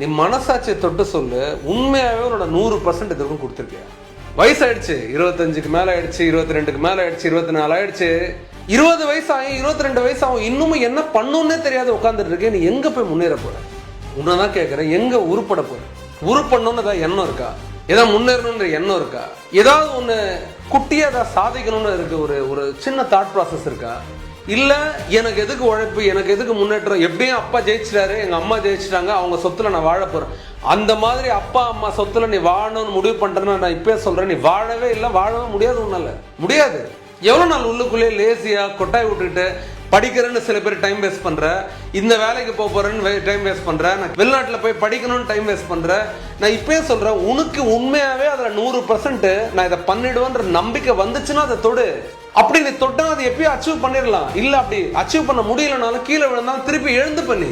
நீ மனசாட்சியை தொட்டு சொல்லு, உண்மையாவே உன்னோட 100% இதுக்கும் கொடுத்துருக்கியா? வயசாயிடுச்சு, 25க்கு மேல ஆயிடுச்சு, 22க்கு மேல ஆயிடுச்சு, 24 ஆயிடுச்சு, 20 வயசு ஆகும், 22 வயசு ஆகும், இன்னமும் என்ன பண்ணுன்னே தெரியாத உட்காந்துட்டு இருக்கேன். நீ எங்க போய் முன்னேற போற? உன்னதான் கேட்கறேன், எங்க உருப்பட போற? உருப்படணும்னு ஏதாவது எண்ணம் இருக்கா? ஏதாவது முன்னேறணும்ன்ற எண்ணம் இருக்கா? ஏதாவது ஒண்ணு குட்டியா ஏதாவது சாதிக்கணும்னு இருக்கு, ஒரு சின்ன தாட் ப்ராசஸ் இருக்கா? இல்ல எனக்கு எதுக்கு உழைப்பு, எனக்கு எதுக்கு முன்னேற்றம், எப்படியும் அப்பா ஜெயிச்சிட்டாரு, எங்க அம்மா ஜெயிச்சிட்டாங்க, அவங்க சொத்துல நான் வாழ போறேன், அந்த மாதிரி அப்பா அம்மா சொத்துல நீ வாழணும்னு முடிவு பண்றேன்னு நான் இப்பயே சொல்றேன். நீ வாழவே இல்லை, வாழவே முடியாது, உன்னால முடியாது. எவ்வளவு நாள் உள்ளுக்குள்ளே லேசியா கொட்டாய் விட்டுக்கிட்டு படிக்கிறேன்னு சில பேர் டைம் வேஸ்ட் பண்ற, இந்த வேலைக்கு போறேன்னு டைம் வேஸ்ட் பண்ற, நான் வெளிநாட்டுல போய் படிக்கணும்னு டைம் வேஸ்ட் பண்ற. நான் இப்பயே சொல்றேன், உனக்கு உண்மையாவே அதுல 100% நான் இதை பண்ணிடுவேன்ற நம்பிக்கை வந்துச்சுன்னா அதை தொடு. அப்படி நீ தொட்டா அதை எப்பயும் அச்சீவ் பண்ணிடலாம். இல்ல அப்படி அச்சீவ் பண்ண முடியலனாலும் கீழே விழுந்தாலும் திருப்பி எழுந்து பண்ணி.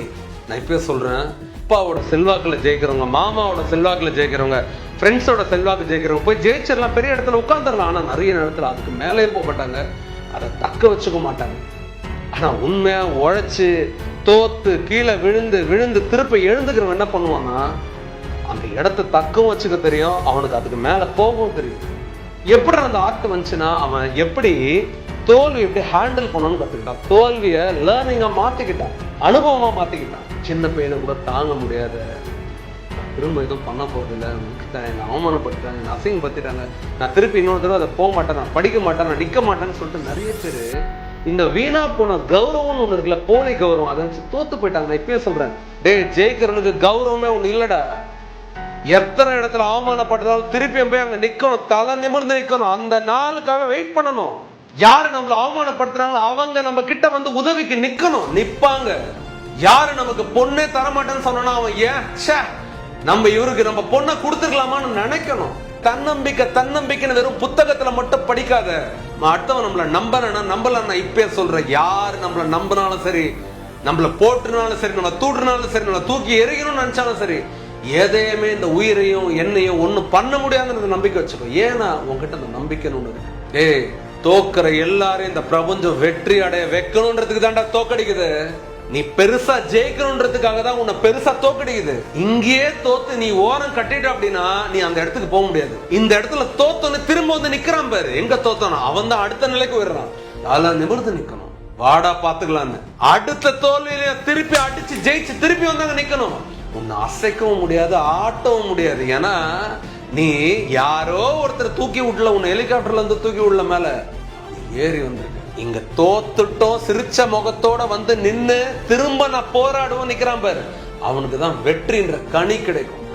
நான் இப்பயே சொல்றேன், அப்பாவோட செல்வாக்குல ஜெயிக்கிறவங்க, மாமாவோட செல்வாக்குல ஜெயிக்கிறவங்க, ஃப்ரெண்ட்ஸோட செல்வாக்கு ஜெயிக்கிறவங்க போய் ஜெயிச்சிடலாம், பெரிய இடத்துல உட்காந்துடலாம். ஆனா நிறைய நேரத்துல அதுக்கு மேலே போக மாட்டாங்க, அதை தக்க வச்சுக்க மாட்டாங்க. ஆனா உண்மையா உழைச்சு தோத்து கீழே விழுந்து விழுந்து திருப்பி எழுந்துக்கிறவன் என்ன பண்ணுவான்னா, அந்த இடத்த தக்கவும் வச்சுக்க தெரியும், அவனுக்கு அதுக்கு மேல போகவும் தெரியும். எப்படி அந்த ஆர்ட் வந்துச்சுன்னா, அவன் எப்படி தோல்வி எப்படி ஹேண்டில் பண்ணணும்னு கத்துக்கிட்டான், தோல்வியை லேர்னிங்கா மாத்திக்கிட்டான், அனுபவமா மாத்திக்கிட்டான். சின்ன பையனை கூட தாங்க முடியாத, திரும்ப எதுவும் பண்ண போறதில்லை, என்னை அவமானப்படுத்தாங்க, என்னை அசிங்கப்படுத்திட்டாங்க, நான் திருப்பி இன்னொரு தடவை அதை போக மாட்டேன், நான் படிக்க மாட்டேன், நான் நிற்க மாட்டேன்னு சொல்லிட்டு நிறைய பேர் இந்த வீணா போன கௌரவம்னு ஒண்ணு இருக்குல்ல, போதை கௌரவம், அதை தோத்து போயிட்டாங்க. நான் இப்பயே சொல்றேன், டேய் ஜெயிக்கிறதுக்கு கௌரவமே ஒண்ணு இல்லடா. எத்தனை இடத்துல அவமானப்பட்டதாலும் திருப்பியும் போய் அங்க நிக்கணும், தலை நிமிர்ந்து நிக்கணும், அந்த நாளுக்காக வெயிட் பண்ணணும். யாரு நம்மள அவமானப்படுத்துறாங்களோ அவங்க நம்ம கிட்ட வந்து உதவிக்கு நிக்கணும், நிப்பாங்க. யாரு நமக்கு பொண்ணே தரமாட்டேன்னு சொன்னா அவன் ஏன் நம்ம இவருக்கு நம்ம பொண்ணை கொடுத்துக்கலாமான்னு நினைக்கணும். தன்னம்பிக்கைன்னு வெறும் புத்தகத்துல மட்டும் படிக்காத. அடுத்தவன் நம்மள நம்பலன்னா இப்பயே சொல்றேன், யாரு நம்மள நம்பினாலும் சரி, நம்மள போட்டுனாலும் சரி, நம்மள தூட்டுனாலும் சரி, நம்மள தூக்கி எறியணும்னு நினைச்சாலும் சரி, எதையுமே இந்த உயிரையும் என்னையும் ஒண்ணும் பண்ண முடியாதுன்னு நம்பிக்கை வச்சுக்கோ. ஏன்னா உங்ககிட்ட அந்த நம்பிக்கைன்னு ஒண்ணு இருக்கு. ஏய், தோக்குற எல்லாரும் இந்த பிரபஞ்சம் வெற்றி அடைய வைக்கணும்ன்றதுக்கு தான்டா தோக்கடிக்குது. நீ பெருசா ஜெயிக்கணும்ன்றதுக்காக தான் உன்னை பெருசா தோக்கடிக்குது. இங்கேயே தோத்து நீ ஓரம் கட்டிட்ட அப்படின்னா நீ அந்த இடத்துக்கு போக முடியாது. இந்த இடத்துல தோத்தோன்னு திரும்ப வந்து நிக்கிறான் பாரு, எங்க தோத்தோனா அவன் தான் அடுத்த நிலைக்கு உயர்றான். அதெல்லாம் நிமிர்ந்து நிக்கணும், வாடா பாத்துக்கலான்னு. அடுத்த தோல்வியில திருப்பி அடிச்சு ஜெயிச்சு திருப்பி வந்தாங்க நிக்கணும். உன்னை அசைக்கவும் முடியாது, ஆட்டவும் முடியாது. ஏன்னா நீ யாரோ ஒருத்தர் தூக்கி விடல, உன்னை ஹெலிகாப்டர்ல இருந்து தூக்கி விடல, மேல ஏறி வந்திருக்க. இங்க தோத்துட்டோம் சிரிச்ச முகத்தோட வந்து நின்னு திரும்ப நான் போராடுவோம் நிக்கிறான் பாரு, அவனுக்கு தான் வெற்றின்ற கனி கிடைக்கும்.